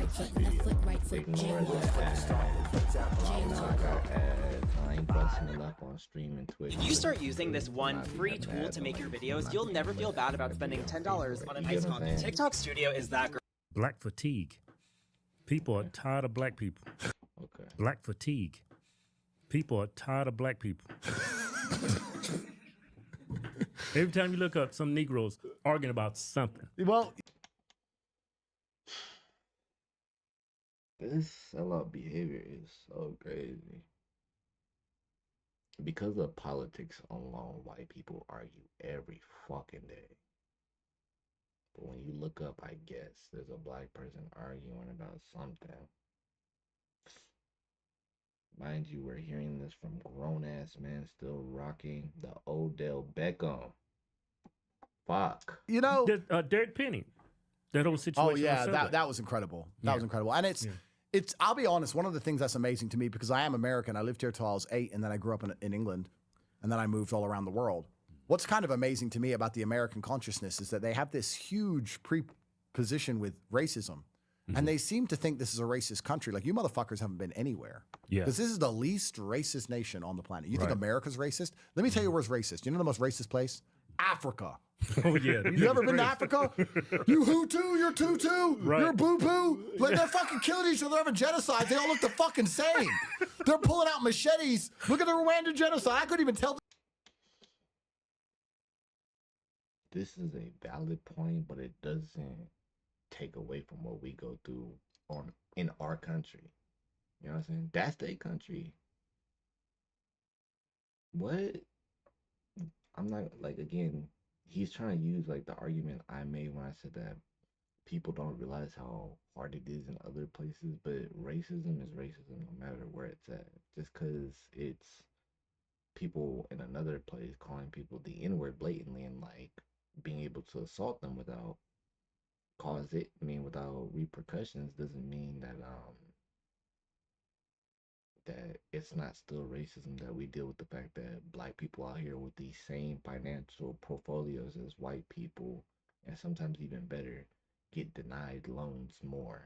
right foot, left foot, right foot, Ignore jaywalk. the ads. I got ads. I ain't busting it up on stream and Twitch. If you start using this one free tool to make your videos, you'll never feel bad about spending $10 on an ice coffee. TikTok Studio is that great. Black fatigue. People are tired of black people. Okay. Black fatigue. People are tired of black people. Every time you look up, some Negroes arguing about something. Well, This sellout behavior is so crazy. Because of politics alone, white people argue every fucking day. But when you look up, I guess, there's a black person arguing about something. Mind you, we're hearing this from grown-ass men still rocking the Odell Beckham. Fuck. you know, Derek Penny. That whole situation. oh yeah, on Sunday. that was incredible. That was incredible. And it's I'll be honest, one of the things that's amazing to me, because I am American. I lived here till I was 8, and then I grew up in England, and then I moved all around the world. What's kind of amazing to me about the American consciousness is that they have this huge preposition with racism. And they seem to think this is a racist country. Like, you motherfuckers haven't been anywhere. Yeah. Because this is the least racist nation on the planet. You think Right. America's racist? Let me tell you where's racist. You know the most racist place? Africa. Oh yeah. You ever been to Africa? You Hutu, you're Tutu, Right. you're Boo-Boo. Like, they're fucking killing each other, they're having genocide. They all look the fucking same. They're pulling out machetes. Look at the Rwandan genocide. I couldn't even tell. This is a valid point, but it doesn't take away from what we go through in our country. You know what I'm saying? That's their country. What? I'm not, like, again, he's trying to use like the argument I made when I said that people don't realize how hard it is in other places, but racism is racism no matter where it's at. Just because it's people in another place calling people the N-word blatantly and like being able to assault them without without repercussions doesn't mean that that it's not still racism, that we deal with the fact that black people out here with the same financial portfolios as white people, and sometimes even better, get denied loans more.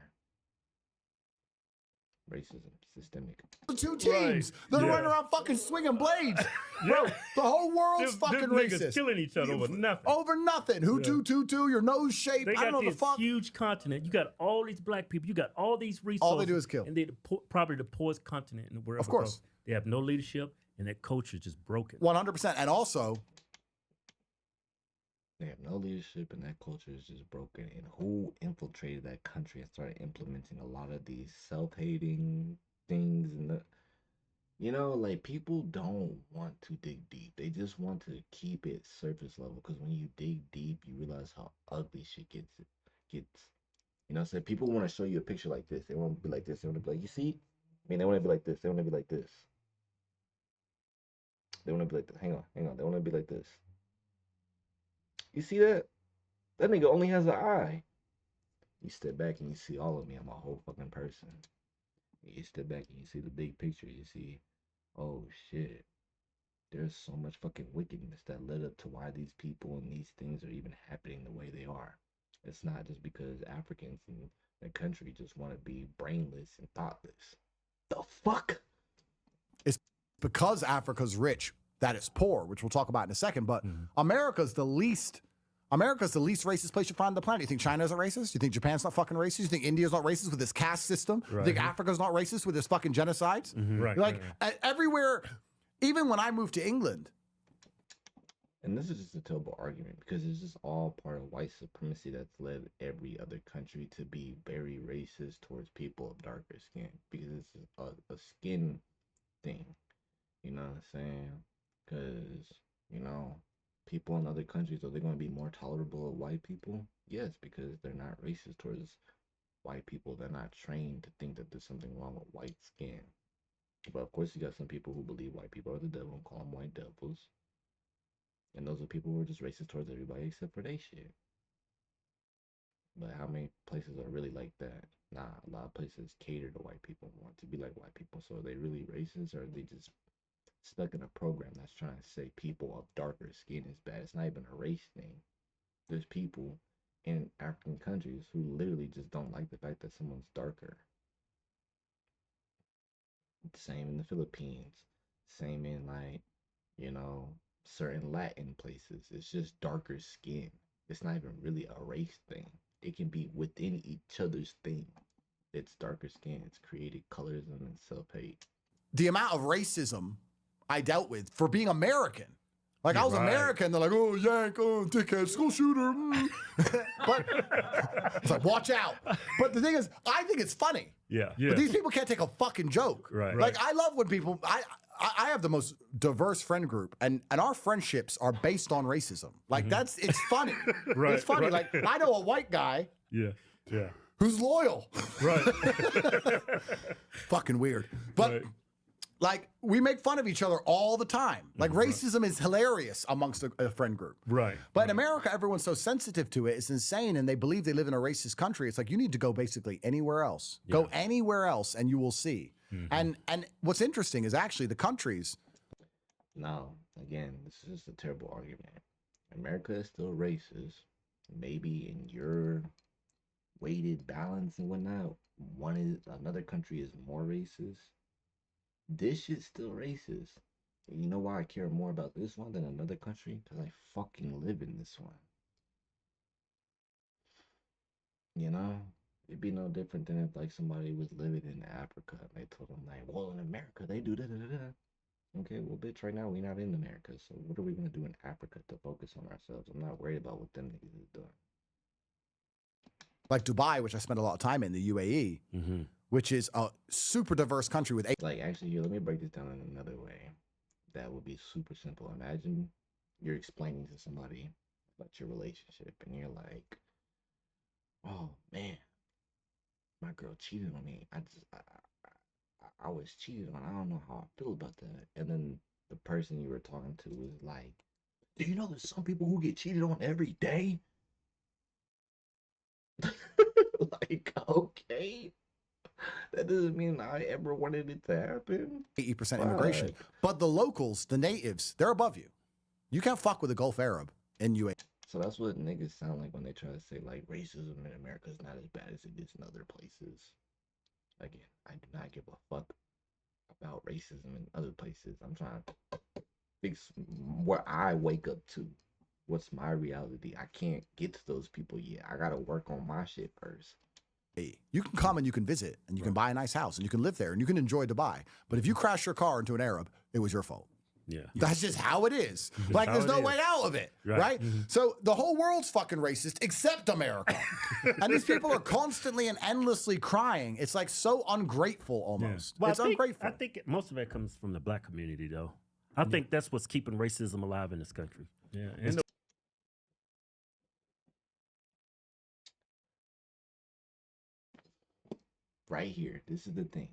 Racism, systemic. The two teams that are Yeah. running around fucking swinging blades. Bro, the whole world's fucking Them niggas racist. killing each other over nothing. Over nothing. Hutu, Tutu, your nose shape. They I don't got know the this fuck. huge continent. You got all these black people. You got all these resources. All they do is kill. And they're probably the poorest continent in the world. Of course. because They have no leadership, and their culture is just broken. 100%. And also, They have no leadership and that culture is just broken. And who infiltrated that country and started implementing a lot of these self-hating things and like people don't want to dig deep. They just want to keep it surface level, because when you dig deep, you realize how ugly shit gets. You know what I'm saying? People want to show you a picture like this. They want to be like this. They want to be like, you see? They want to be like this. They want to be like this. They want to be like this. Hang on. They want to be like this. You see that? That nigga only has an eye. You step back and you see all of me. I'm a whole fucking person. You step back and you see the big picture. You see, oh shit, there's so much fucking wickedness that led up to why these people and these things are even happening the way they are. It's not just because Africans in the country just want to be brainless and thoughtless. The fuck? it's because Africa's rich that it's poor, which we'll talk about in a second. But America's the least racist place you find on the planet. You think China isn't racist? You think Japan's not fucking racist? You think India's not racist with this caste system? You think Africa's not racist with this fucking genocides? Right. Like, everywhere, even when I moved to England. And this is just a terrible argument, because it's just all part of white supremacy that's led every other country to be very racist towards people of darker skin, because it's a skin thing. You know what I'm saying? Because, people in other countries, are they going to be more tolerable of white people? Yes, because they're not racist towards white people. They're not trained to think that there's something wrong with white skin. But of course, you got some people who believe white people are the devil and call them white devils. And those are people who are just racist towards everybody except for they shit. But how many places are really like that? Nah, a lot of places cater to white people, want to be like white people. So are they really racist, or are they just stuck in a program that's trying to say people of darker skin is bad? It's not even a race thing. There's people in African countries who literally just don't like the fact that someone's darker. Same in the Philippines. Same in like, you know, certain Latin places. It's just darker skin. It's not even really a race thing. It can be within each other's thing. It's darker skin. It's created colorism and self-hate. The amount of racism I dealt with for being American. Like, I was American, they're like, oh, yank, oh, dickhead, school shooter. But it's like, watch out. But the thing is, I think it's funny. Yeah. But these people can't take a fucking joke. Right. Like, I love when people, I have the most diverse friend group, and our friendships are based on racism. Like, it's funny. Right, It's funny. right. Like, I know a white guy Yeah. who's loyal. Right. Fucking weird. But Right. like, we make fun of each other all the time. Like, racism is hilarious amongst a friend group. Right. But in America, everyone's so sensitive to it. It's insane. And they believe they live in a racist country. It's like, you need to go basically anywhere else. Go anywhere else and you will see. And what's interesting is actually the countries. Now, again, this is just a terrible argument. America is still racist. Maybe in your weighted balance and whatnot, another country is more racist. This shit's still racist. And you know why I care more about this one than another country? Because I fucking live in this one. You know? It'd be no different than if like somebody was living in Africa and they told them like, well, in America they do da da da da. Okay, well, bitch, right now we're not in America, so what are we gonna do in Africa to focus on ourselves? I'm not worried about what them niggas is doing. Like Dubai, which I spent a lot of time in, the UAE, which is a super diverse country with Like, actually, here, let me break this down in another way. That would be super simple. Imagine you're explaining to somebody about your relationship, and you're like, "Oh man, my girl cheated on me. I was cheated on. I don't know how I feel about that." And then the person you were talking to was like, "Do you know there's some people who get cheated on every day?" Like, okay, that doesn't mean I ever wanted it to happen. 80% immigration. Fuck. But the locals, the natives, they're above you. You can't fuck with a Gulf Arab in UAE. So that's what niggas sound like when they try to say like racism in America is not as bad as it is in other places. Again, I do not give a fuck about racism in other places. I'm trying to fix where I wake up to. What's my reality? I can't get to those people yet. I gotta work on my shit first. You can come and you can visit and you can buy a nice house and you can live there and you can enjoy Dubai. But if you crash your car into an Arab, it was your fault. Yeah. That's just how it is. Like, how there's it no is. way out of it, right? So the whole world's fucking racist except America. And these people are constantly and endlessly crying. It's like so ungrateful almost. Well, It's I think, ungrateful. I think most of it comes from the black community, though. I think that's what's keeping racism alive in this country. Yeah. And Right here. This is the thing.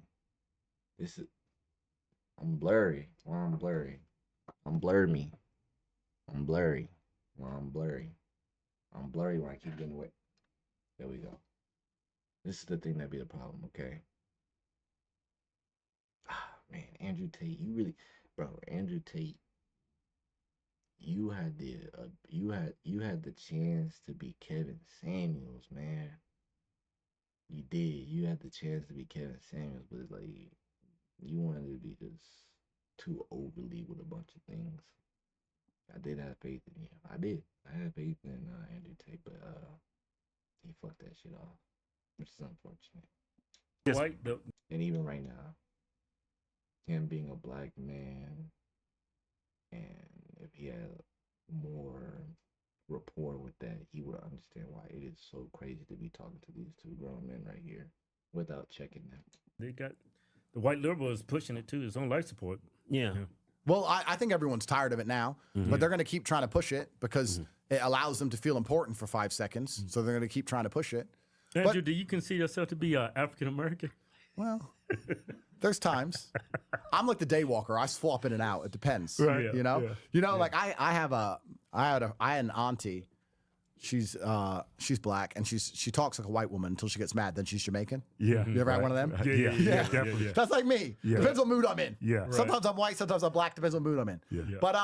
I'm blurry. Well, I'm blurry. I'm blur me. I'm blurry. Well, I'm blurry. I'm blurry when I keep getting away. There we go. This is the thing that be the problem, okay? Ah, man, Andrew Tate, you really, bro, Andrew Tate, you had the chance to be Kevin Samuels, man. You did. You had the chance to be Kevin Samuels, but it's like you wanted to be just too overly with a bunch of things. I did have faith in you. I did. I had faith in Andrew Tate, but he fucked that shit off, which is unfortunate. White, though. And even right now, him being a black man, and if he had more rapport with that, he would understand why it is so crazy to be talking to these two grown men right here without checking them. They got the white liberal is pushing it too. His own life support. yeah. Well, I think everyone's tired of it now, but they're going to keep trying to push it because it allows them to feel important for 5 seconds. So they're going to keep trying to push it. Andrew, do you consider yourself to be African American? Well, there's times. I'm like the day walker. I swap in and out. It depends. Right. Yeah, You know? yeah, You know, like I had an auntie. She's black and she talks like a white woman until she gets mad. Then she's Jamaican. Yeah. You ever had one of them? Yeah, definitely. Yeah. That's like me. Yeah. Depends what mood I'm in. Yeah. Right. Sometimes I'm white, sometimes I'm black. Depends what mood I'm in. Yeah. But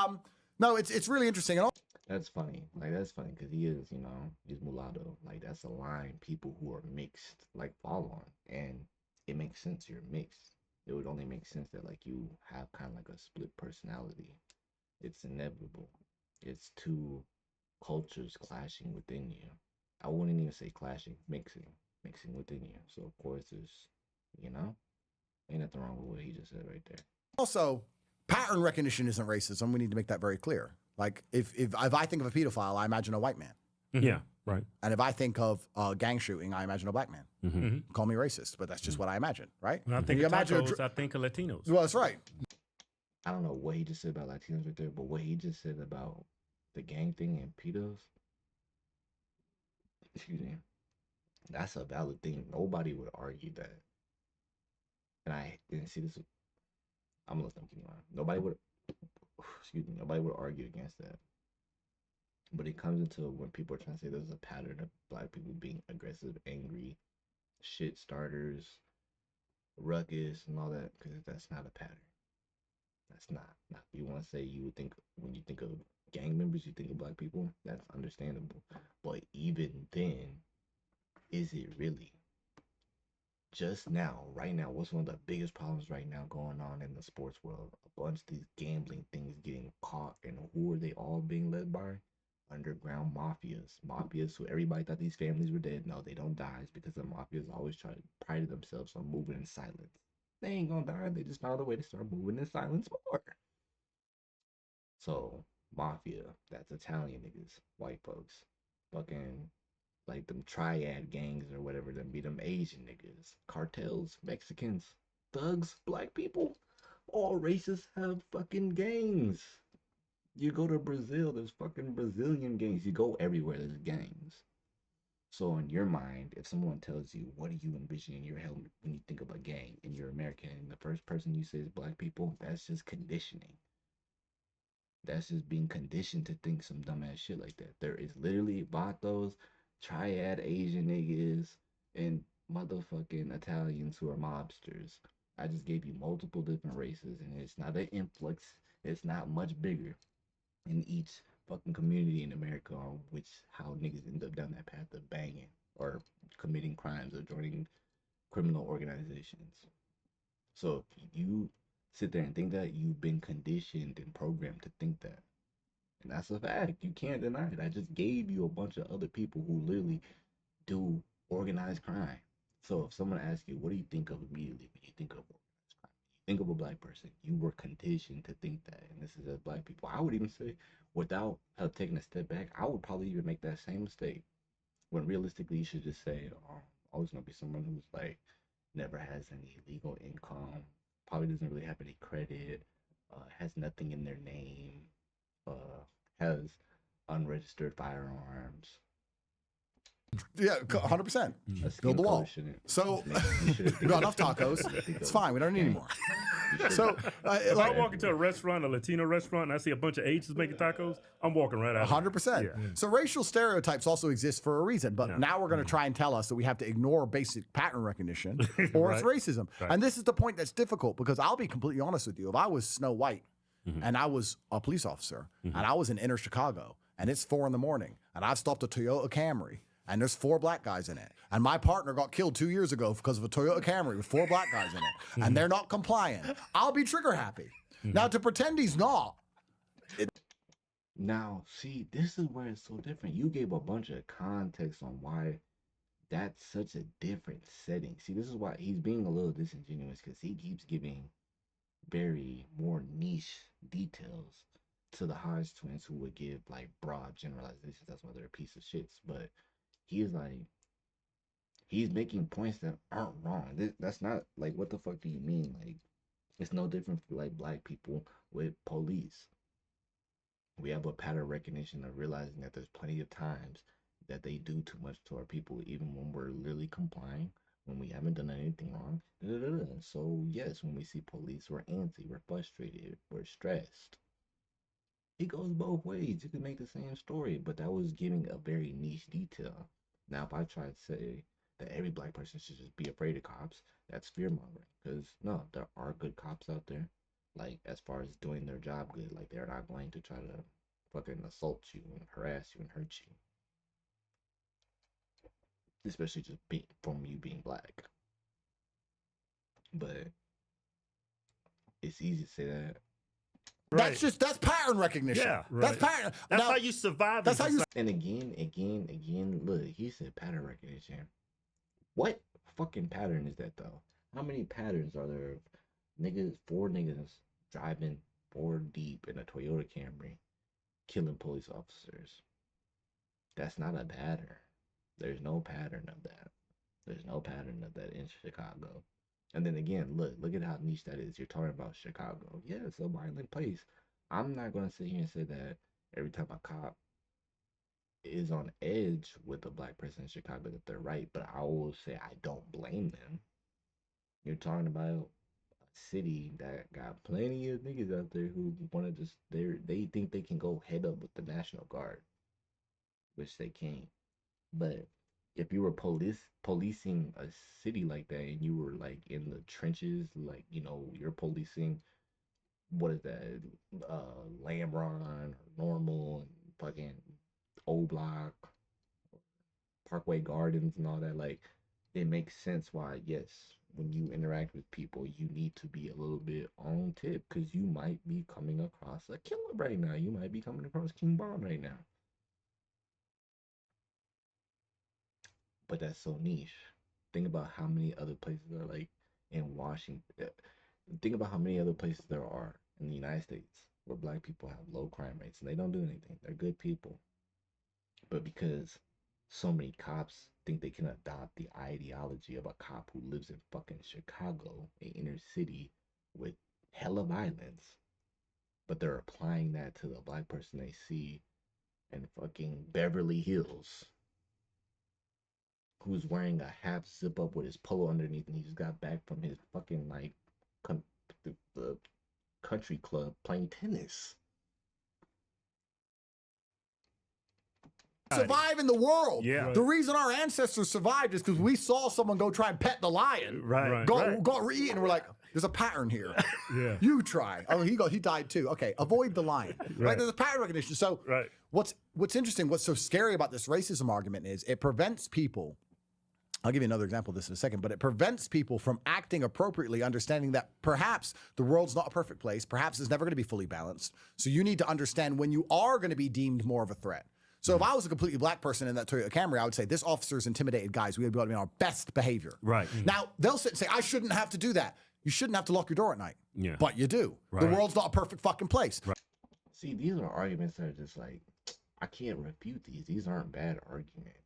no, it's really interesting. And That's funny. Like that's funny because he is, he's mulatto. Like that's a line people who are mixed like fall on, and it makes sense. You're mixed. It would only make sense that like you have kind of like a split personality. It's inevitable. It's two cultures clashing within you. I wouldn't even say clashing, mixing within you. So of course there's, you know, ain't nothing wrong with what he just said right there. Also, pattern recognition isn't racism. We need to make that very clear. Like if I think of a pedophile, I imagine a white man. Yeah, right. And if I think of gang shooting, I imagine a black man. Mm-hmm. Call me racist, but that's just what I imagine, right? When I think you of imagine tacos, I think of Latinos. well, that's right. I don't know what he just said about Latinos right there, but what he just said about the gang thing and pedos, excuse me, that's a valid thing. Nobody would argue that. And I didn't see this. I'm gonna let them keep on. Nobody would, excuse me, nobody would argue against that. But it comes into when people are trying to say there's a pattern of black people being aggressive, angry, shit starters, ruckus, and all that, because that's not a pattern. That's not. Now, if you want to say you would think when you think of gang members, you think of black people, that's understandable. But even then, is it really? Just now, right now, what's one of the biggest problems right now going on in the sports world? A bunch of these gambling things getting caught, and who are they all being led by? Underground mafias. Mafias who everybody thought these families were dead. No, they don't die. It's because the mafias always try to pride themselves on moving in silence. They ain't gonna die. They just found a way to start moving in silence more. So, mafia, that's Italian niggas, white folks. Fucking like them triad gangs or whatever, them be them Asian niggas, cartels, Mexicans, thugs, black people. All races have fucking gangs. You go to Brazil, there's fucking Brazilian gangs. You go everywhere, there's gangs. So in your mind, if someone tells you, what do you envision in your head when you think of a gang and you're American and the first person you say is black people, that's just conditioning. That's just being conditioned to think some dumbass shit like that. There is literally vatos, triad Asian niggas, and motherfucking Italians who are mobsters. I just gave you multiple different races, and it's not an influx. It's not much bigger in each fucking community in America on which how niggas end up down that path of banging or committing crimes or joining criminal organizations. So if you sit there and think that, you've been conditioned and programmed to think that. And that's a fact. You can't deny it. I just gave you a bunch of other people who literally do organized crime. So if someone asks you, what do you think of immediately when you think of organized crime? You think of a black person. You were conditioned to think that. And this is as black people. I would even say, without taking a step back, I would probably even make that same mistake. When realistically, you should just say, oh, always gonna be someone who's like never has any legal income, probably doesn't really have any credit, has nothing in their name, has unregistered firearms. Yeah, 100%. A Build the skin color wall. shouldn't- So shouldn't we got enough think of- tacos. think It's of fine. We don't need any gang. more. You shouldn't. So If like I walk into a restaurant, a Latino restaurant, and I see a bunch of Asians making tacos, I'm walking right out. 100%. Yeah. So racial stereotypes also exist for a reason, but Yeah. now we're going to try and tell us that we have to ignore basic pattern recognition or it's Right. racism. Right. And this is the point that's difficult because I'll be completely honest with you. If I was Snow White Mhm. and I was a police officer Mhm. and I was in inner Chicago and it's 4 a.m. and I've stopped a Toyota Camry and there's 4 black guys in it. And my partner got killed 2 years ago because of a Toyota Camry with 4 black guys in it. And they're not compliant. I'll be trigger happy. Now to pretend he's not. Now, see, this is where it's so different. You gave a bunch of context on why that's such a different setting. See, this is why he's being a little disingenuous because he keeps giving very more niche details to the Hodgetwins who would give like broad generalizations. That's why they're a piece of shits. But he's like, he's making points that aren't wrong. That's not like, what the fuck do you mean? Like, it's no different for like black people with police. We have a pattern recognition of realizing that there's plenty of times that they do too much to our people, even when we're literally complying, when we haven't done anything wrong. So yes, when we see police, we're antsy, we're frustrated, we're stressed. It goes both ways. You can make the same story, but that was giving a very niche detail. Now, if I try to say that every black person should just be afraid of cops, that's fear mongering. Because no, there are good cops out there. Like as far as doing their job good, like they're not going to try to fucking assault you and harass you and hurt you. Especially just from you being black. But it's easy to say that. Right. That's pattern recognition. Yeah, That's pattern. That's Now, how you survive. That's how you. And again, look, he said pattern recognition. What fucking pattern is that though? How many patterns are there of niggas, 4 niggas driving 4 deep in a Toyota Camry, killing police officers? That's not a pattern. There's no pattern of that. There's no pattern of that in Chicago. And then again, look at how niche that is. You're talking about Chicago. Yeah, it's a violent place. I'm not going to sit here and say that every time a cop is on edge with a black person in Chicago that they're right, but I will say I don't blame them. You're talking about a city that got plenty of niggas out there who want to just, they think they can go head up with the National Guard, which they can't. But if you were policing a city like that and you were like in the trenches, like, you know, you're policing, what is that, Lamron or Normal and fucking Old Block, Parkway Gardens and all that, like, it makes sense why, yes, when you interact with people, you need to be a little bit on tip because you might be coming across a killer right now. You might be coming across King Bond right now. But that's so niche. Think about how many other places are like in Washington. Think about how many other places there are in the United States where black people have low crime rates and they don't do anything. They're good people. But because so many cops think they can adopt the ideology of a cop who lives in fucking Chicago, an inner city with hella violence, but they're applying that to the black person they see in fucking Beverly Hills, who's wearing a half zip up with his polo underneath, and he just got back from his fucking like the country club playing tennis. Survive in the world. Yeah. The reason our ancestors survived is because we saw someone go try and pet the lion. Right. Go eat, and we're like, there's a pattern here. Yeah. You try. Oh, he died too. Okay, avoid the lion. Right. There's a pattern recognition. So what's interesting, what's so scary about this racism argument is it prevents people. I'll give you another example of this in a second, but it prevents people from acting appropriately, understanding that perhaps the world's not a perfect place. Perhaps it's never going to be fully balanced. So you need to understand when you are going to be deemed more of a threat. So if I was a completely black person in that Toyota Camry, I would say, this officer's intimidated guys. We would be able to be on our best behavior. Right. Now, they'll sit and say, I shouldn't have to do that. You shouldn't have to lock your door at night. Yeah. But you do. Right. The world's not a perfect fucking place. Right. See, these are arguments that are just like, I can't refute these. These aren't bad arguments.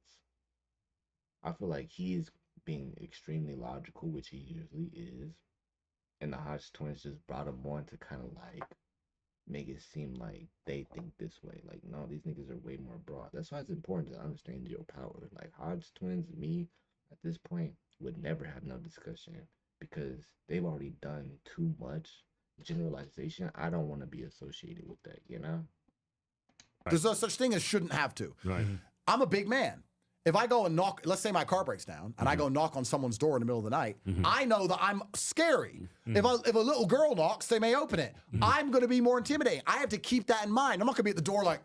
I feel like he's being extremely logical, which he usually is. And the Hodgetwins just brought him on to kind of like make it seem like they think this way. Like, no, these niggas are way more broad. That's why it's important to understand your power. Like, Hodgetwins, me, at this point, would never have no discussion because they've already done too much generalization. I don't want to be associated with that, you know? There's no such thing as shouldn't have to. Right. I'm a big man. If I go and knock, let's say my car breaks down, and I go knock on someone's door in the middle of the night, I know that I'm scary. If a little girl knocks, they may open it. I'm going to be more intimidating. I have to keep that in mind. I'm not going to be at the door like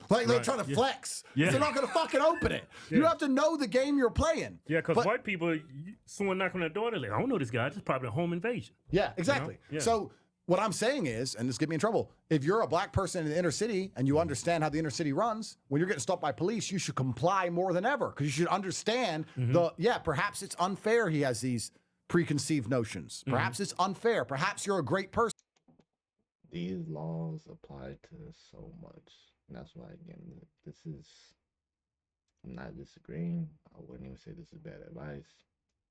they're trying to flex. Yeah. They're not going to fucking open it. You have to know the game you're playing. Yeah, because white people, someone knocking on the door, they're like, I don't know this guy. This is probably a home invasion. Yeah, exactly. You know? Yeah. So what I'm saying is, and this get me in trouble, if you're a black person in the inner city and you understand how the inner city runs, when you're getting stopped by police, you should comply more than ever because you should understand perhaps it's unfair he has these preconceived notions. Perhaps it's unfair. Perhaps you're a great person. These laws apply to so much. And that's why, again, I'm not disagreeing. I wouldn't even say this is bad advice.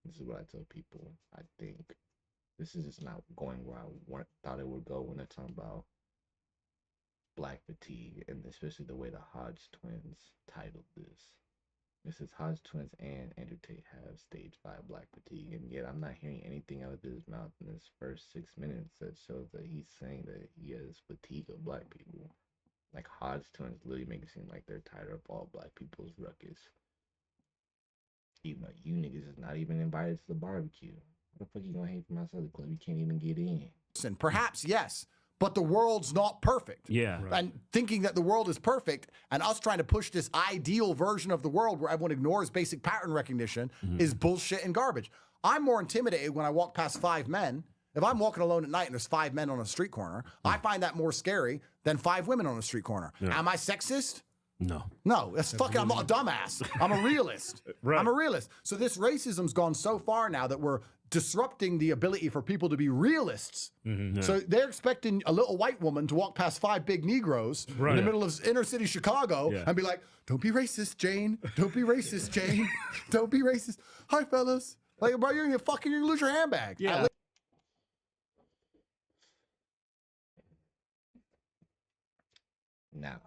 This is what I tell people. I think this is just not going where I thought it would go when they're talking about black fatigue, and especially the way the Hodgetwins titled this. It says Hodgetwins and Andrew Tate have stage 5 black fatigue, and yet I'm not hearing anything out of his mouth in his first 6 minutes that shows that he's saying that he has fatigue of black people. Like, Hodgetwins literally make it seem like they're tired of all black people's ruckus. Even though you niggas is not even invited to the barbecue. What the fuck you gonna hate from outside the club? You can't even get in. Perhaps, yes. but the world's not perfect. Yeah. Right. And thinking that the world is perfect and us trying to push this ideal version of the world where everyone ignores basic pattern recognition is bullshit and garbage. I'm more intimidated when I walk past 5 men. If I'm walking alone at night and there's 5 men on a street corner, I find that more scary than 5 women on a street corner. Am I sexist? No. No, that's fucking, I'm not a dumbass. I'm a realist. Right. I'm a realist. So this racism's gone so far now that we're disrupting the ability for people to be realists. So they're expecting a little white woman to walk past 5 big Negroes in the middle of inner city Chicago and be like, don't be racist, Jane. Don't be racist, Jane. Don't be racist. Hi, fellas. Like, bro, you're gonna lose your handbag. Yeah. Now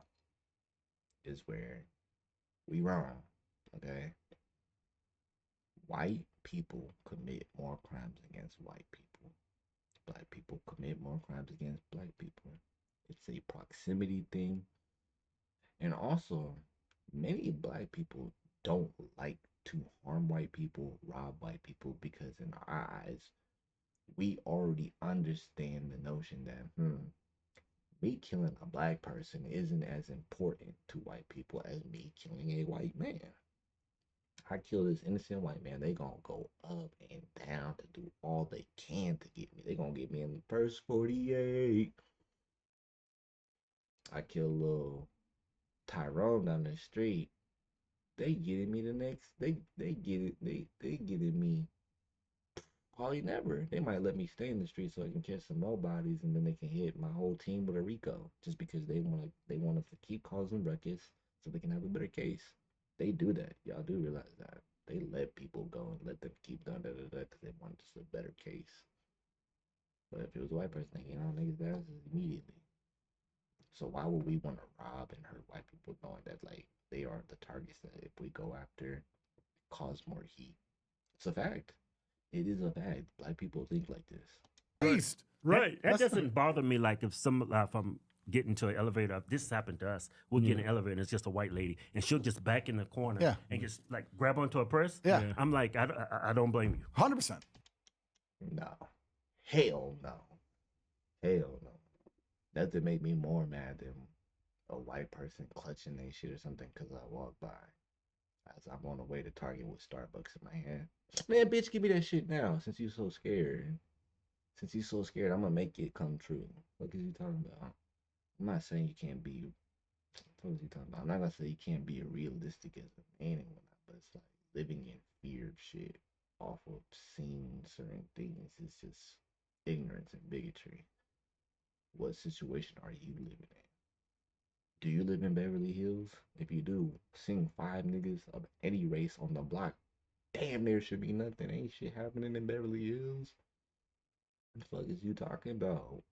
is where we wrong, okay? White people commit more crimes against white people. Black people commit more crimes against black people. It's a proximity thing. And also, many black people don't like to harm white people, rob white people, because in our eyes, we already understand the notion that, me killing a black person isn't as important to white people as me killing a white man. I kill this innocent white man, they gonna go up and down to do all they can to get me. They gonna get me in the first 48. I kill little Tyrone down the street. They getting me the next. They getting me. Probably never. They might let me stay in the street so I can catch some more bodies, and then they can hit my whole team with a RICO just because they want us to keep causing ruckus so they can have a better case. They do that. Y'all do realize that. They let people go and let them keep doing that because they want just a better case. But if it was a white person, you know, niggas' asses immediately. So why would we want to rob and hurt white people knowing that like they are the targets that if we go after cause more heat? It's a fact. It is a fact. Black people think like this. Beast. Right. That doesn't bother me. Like if I'm getting to an elevator, this happened to us. We'll get in an elevator and it's just a white lady, and she'll just back in the corner and just like grab onto her purse. Yeah. I'm like, I don't blame you. 100%. No. Hell no. Hell no. That would make me more mad than a white person clutching their shit or something because I walk by as I'm on the way to Target with Starbucks in my hand. Man, bitch, give me that shit now since you so scared. Since you so scared, I'm gonna make it come true. What is you talking about? I'm not saying you can't be. What is he talking about? I'm not gonna say you can't be realistic as a man and whatnot, but it's like living in fear of shit off of seeing certain things is just ignorance and bigotry. What situation are you living in? Do you live in Beverly Hills? If you do, seeing 5 niggas of any race on the block, damn, there should be nothing. Ain't shit happening in Beverly Hills. What the fuck is you talking about?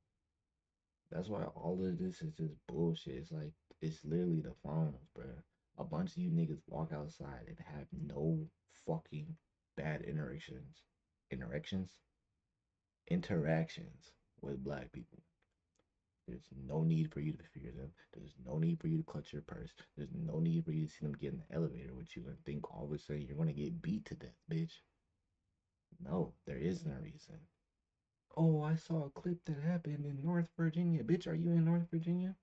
That's why all of this is just bullshit. It's like, it's literally the phones, bro. A bunch of you niggas walk outside and have no fucking bad interactions with black people. There's no need for you to fear them. There's no need for you to clutch your purse. There's no need for you to see them get in the elevator with you and think all of a sudden you're going to get beat to death, bitch. No, there isn't a reason. Oh, I saw a clip that happened in North Virginia. Bitch, are you in North Virginia?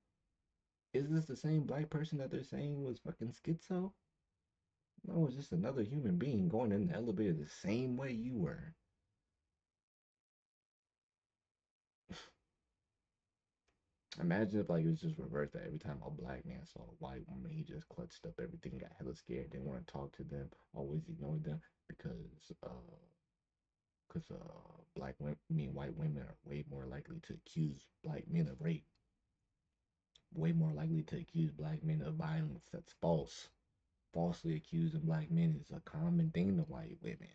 Is this the same black person that they're saying was fucking schizo? No, it's just another human being going in the elevator the same way you were. Imagine if like it was just reversed that every time a black man saw a white woman, he just clutched up everything, got hella scared, didn't want to talk to them, always ignored them because white women are way more likely to accuse black men of rape, way more likely to accuse black men of violence. That's false. Falsely accusing black men is a common thing to white women.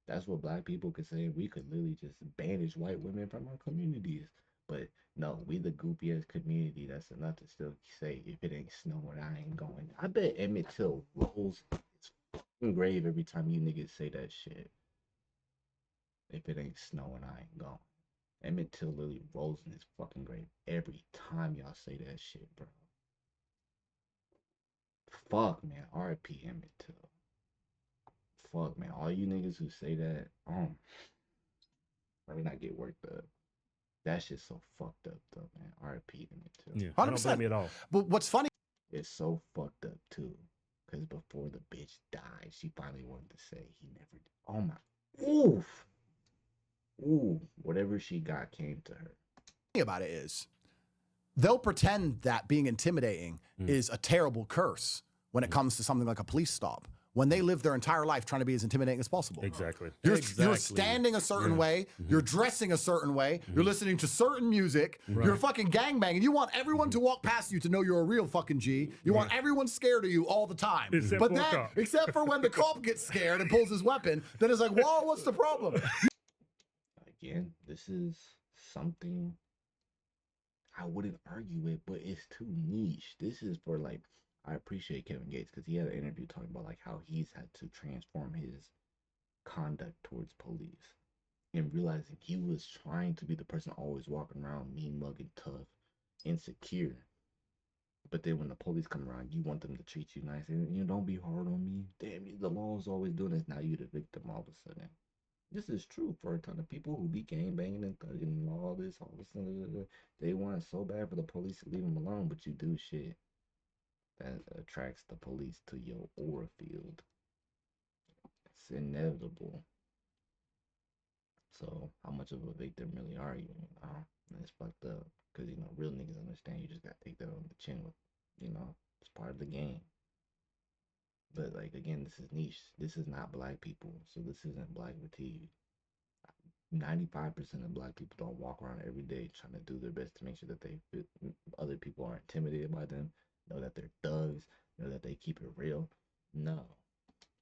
That's what black people could say. We could literally just banish white women from our communities. But no, we the goopy ass community that's enough to still say if it ain't snowing, I ain't going. I bet Emmett Till rolls his fucking grave every time you niggas say that shit. If it ain't snowing, I ain't going. Emmett Till literally rolls in his fucking grave every time y'all say that shit, bro. Fuck, man. R.I.P. Emmett Till. Fuck, man. All you niggas who say that, let me not get worked up. That shit's so fucked up though, man. RIP to me too. Yeah, I don't blame me at all. But what's funny? It's so fucked up too, because before the bitch died, she finally wanted to say he never did. Oh my, oof, ooh, whatever she got came to her. About it is, they'll pretend that being intimidating is a terrible curse when it comes to something like a police stop, when they live their entire life trying to be as intimidating as possible. Exactly. You're standing a certain way, you're dressing a certain way, you're listening to certain music, you're fucking gangbanging. You want everyone to walk past you to know you're a real fucking G. You want everyone scared of you all the time. Except for when the cop gets scared and pulls his weapon, then it's like, whoa, what's the problem? Again, this is something I wouldn't argue with, but it's too niche. This is for like, I appreciate Kevin Gates because he had an interview talking about like how he's had to transform his conduct towards police and realizing he was trying to be the person always walking around mean, mugging, tough, insecure. But then when the police come around, you want them to treat you nice and you don't be hard on me. Damn, the law's always doing this. Now you the victim all of a sudden. This is true for a ton of people who be gang banging and thugging and all this. All of a sudden, they want so bad for the police to leave them alone, but you do shit that attracts the police to your aura field. It's inevitable. So, how much of a victim really are you? It's fucked up because real niggas understand you just gotta take that on the chin with, it's part of the game. But like again, this is niche. This is not black people, so this isn't black fatigue. 95% of black people don't walk around every day trying to do their best to make sure that other people aren't intimidated by them, know that they're thugs, know that they keep it real. No.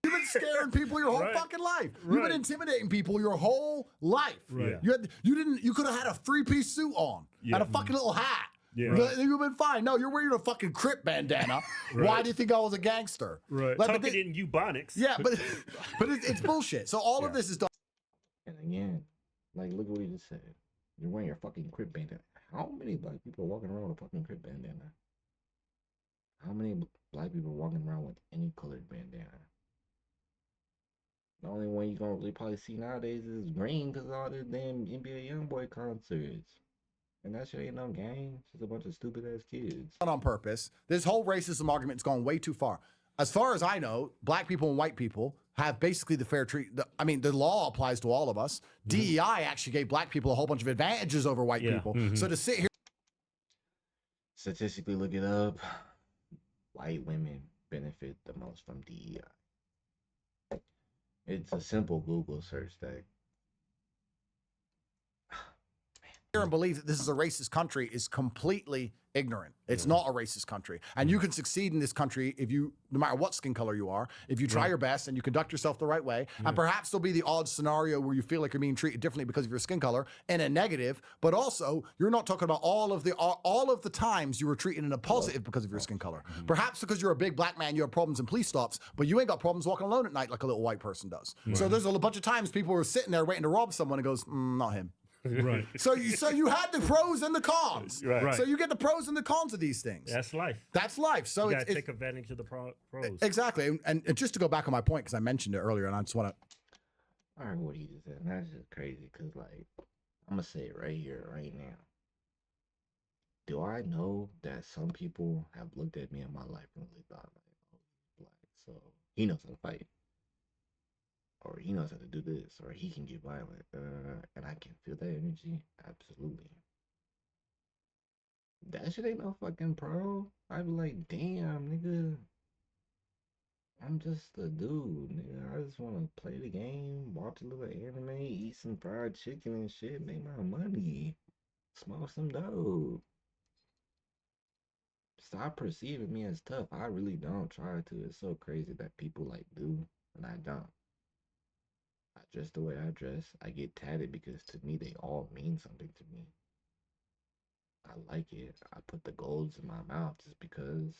You've been scaring people your whole fucking life. You've been intimidating people your whole life. Right. You could have had a 3-piece suit on and a fucking little hat. Yeah. You've been fine. No, you're wearing a fucking Crip bandana. Why do you think I was a gangster? Right. Like, Talking in Ebonics. Yeah, but it's bullshit. So all of this is done. And again, like, look at what he just said. You're wearing your fucking Crip bandana. How many black people are walking around with a fucking Crip bandana? How many black people are walking around with any colored bandana? The only one you're gonna really probably see nowadays is green because of all the damn NBA YoungBoy concerts. And that shit ain't no game. It's just a bunch of stupid ass kids. Not on purpose. This whole racism argument is going way too far. As far as I know, black people and white people have basically the fair treat. The law applies to all of us. DEI actually gave black people a whole bunch of advantages over white people. So to sit here. Statistically, look it up. White women benefit the most from DEI. It's a simple Google search that. And believe that this is a racist country is completely ignorant. It's not a racist country. And you can succeed in this country if you, no matter what skin color you are, if you try your best and you conduct yourself the right way. And perhaps there'll be the odd scenario where you feel like you're being treated differently because of your skin color in a negative, but also you're not talking about all of the times you were treated in a positive because of your skin color. Perhaps because you're a big black man, you have problems in police stops, but you ain't got problems walking alone at night like a little white person does. So there's a bunch of times people are sitting there waiting to rob someone and goes, not him. Right. So you had the pros and the cons. Right. So you get the pros and the cons of these things. That's life. That's life. So you gotta take advantage of the pros. Exactly. And just to go back on my point, because I mentioned it earlier, and I just want to. I heard what he just said. And that's just crazy. Because like, I'm gonna say it right here, right now. Do I know that some people have looked at me in my life and really thought like, oh, he's black, so he knows how to fight. Or he knows how to do this, or he can get violent, and I can feel that energy. Absolutely. That shit ain't no fucking pro. I'd be like, damn, nigga. I'm just a dude, nigga. I just want to play the game, watch a little anime, eat some fried chicken and shit, make my money, smoke some dope. Stop perceiving me as tough. I really don't try to. It's so crazy that people like do, and I don't. I dress the way I dress. I get tatted because to me they all mean something to me. I like it. I put the golds in my mouth just because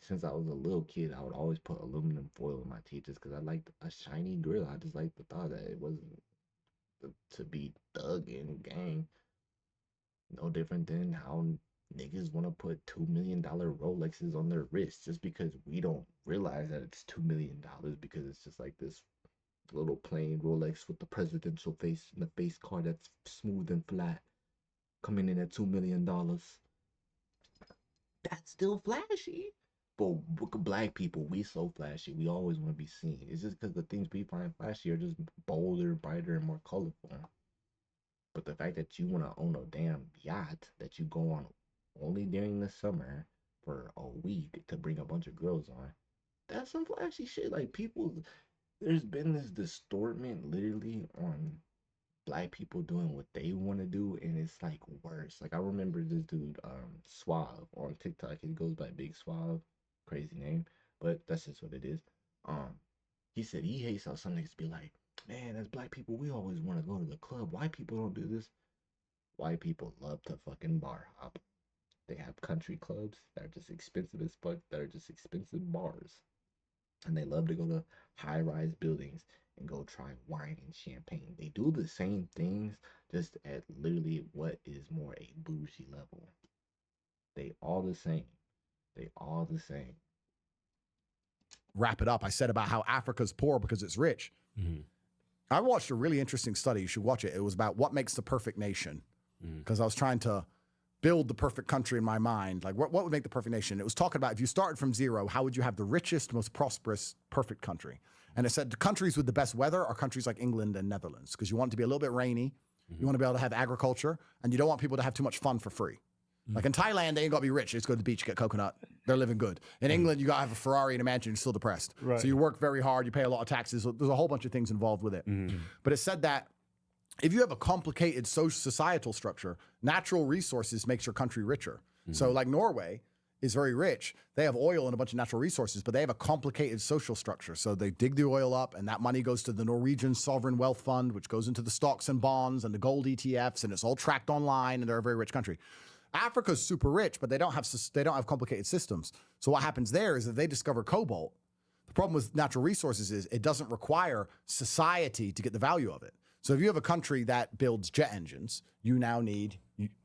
since I was a little kid, I would always put aluminum foil in my teeth just because I liked a shiny grill. I just liked the thought that it wasn't to be thug and gang. No different than how niggas want to put $2 million Rolexes on their wrists just because we don't realize that it's $2 million because it's just like this little plain Rolex with the presidential face and the face card that's smooth and flat. coming in at $2 million. That's still flashy. But black people, we so flashy. We always want to be seen. It's just because the things we find flashy are just bolder, brighter, and more colorful. But the fact that you want to own a damn yacht that you go on only during the summer for a week to bring a bunch of girls on, that's some flashy shit. Like people, there's been this distortment literally on black people doing what they want to do, and it's like worse. Like I remember this dude, Suave on TikTok. He goes by Big Suave, crazy name, but that's just what it is. Um, he said he hates how some niggas be like, man, as black people, we always want to go to the club. White people don't do this. White people love to fucking bar hop. They have country clubs that are just expensive as fuck, that are just expensive bars. And they love to go to high-rise buildings and go try wine and champagne. They do the same things, just at literally what is more a bougie level. They all the same. They all the same. Wrap it up. I said about how Africa's poor because it's rich. Mm-hmm. I watched a really interesting study. You should watch it. It was about what makes the perfect nation. Because I was trying to build the perfect country in my mind. Like, what would make the perfect nation? It was talking about if you started from zero, how would you have the richest, most prosperous, perfect country? And it said the countries with the best weather are countries like England and Netherlands, because you want it to be a little bit rainy. You want to be able to have agriculture, and you don't want people to have too much fun for free. Like in Thailand, they ain't got to be rich. They just go to the beach, get coconut. They're living good. In England, you got to have a Ferrari and a mansion. You're still depressed. Right. So you work very hard. You pay a lot of taxes. There's a whole bunch of things involved with it. But it said that if you have a complicated societal structure, natural resources makes your country richer. So like Norway is very rich. They have oil and a bunch of natural resources, but they have a complicated social structure. So they dig the oil up, and that money goes to the Norwegian Sovereign Wealth Fund, which goes into the stocks and bonds and the gold ETFs, and it's all tracked online, and they're a very rich country. Africa's super rich, but they don't have complicated systems. So what happens there is that they discover cobalt. The problem with natural resources is it doesn't require society to get the value of it. So if you have a country that builds jet engines, you now need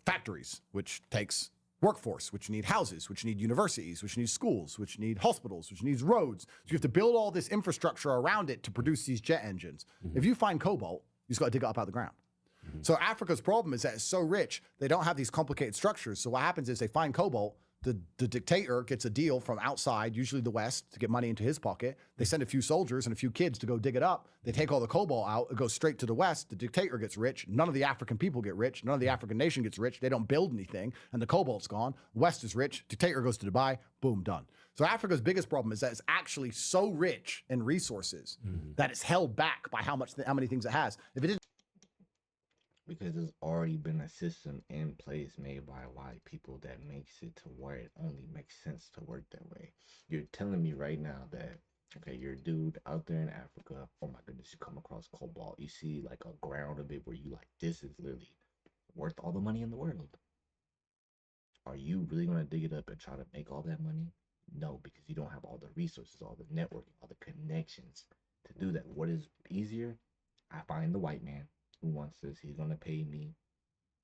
factories, which takes workforce, which need houses, which need universities, which need schools, which need hospitals, which needs roads. So you have to build all this infrastructure around it to produce these jet engines. If you find cobalt, you just got to dig it up out of the ground. So Africa's problem is that it's so rich, they don't have these complicated structures. So what happens is they find cobalt, the dictator gets a deal from outside, usually the West, to get money into his pocket. They send a few soldiers and a few kids to go dig it up. They take all the cobalt out. It goes straight to the West. The dictator gets rich. None of the African people get rich. None of the African nation gets rich. They don't build anything, and the cobalt's gone. West is rich. Dictator goes to Dubai. Boom, done. So Africa's biggest problem is that it's actually so rich in resources that it's held back by how many things it has. If it didn't, because there's already been a system in place made by white people that makes it to where it only makes sense to work that way. You're telling me right now that, okay, you're a dude out there in Africa. Oh my goodness, you come across cobalt. You see like a ground of it where you like, this is literally worth all the money in the world. Are you really going to dig it up and try to make all that money? No, because you don't have all the resources, all the networking, all the connections to do that. What is easier? I find the white man who wants this. He's going to pay me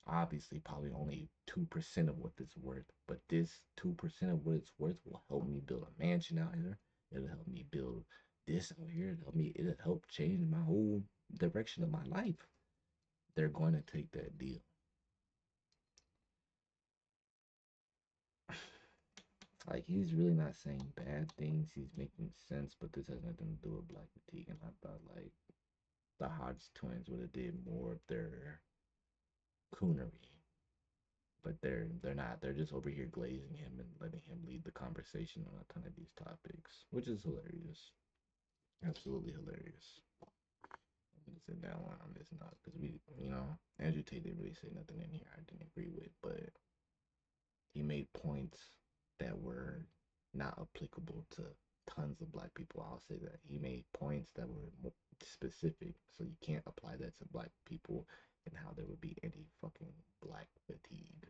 obviously probably only 2% of what it's worth, but this 2% of what it's worth will help me build a mansion out here. It'll help me build this out here. It'll help change my whole direction of my life. They're going to take that deal. Like, he's really not saying bad things. He's making sense, but this has nothing to do with black fatigue. And I thought like the Hodgetwins would have did more of their coonery, but they're not. They're just over here glazing him and letting him lead the conversation on a ton of these topics, which is hilarious, absolutely hilarious. I'm gonna sit down on this note because Andrew Tate didn't really say nothing in here I didn't agree with, but he made points that were not applicable to tons of black people. I'll say that he made points that were more specific, so you can't apply that to black people and how there would be any fucking black fatigue.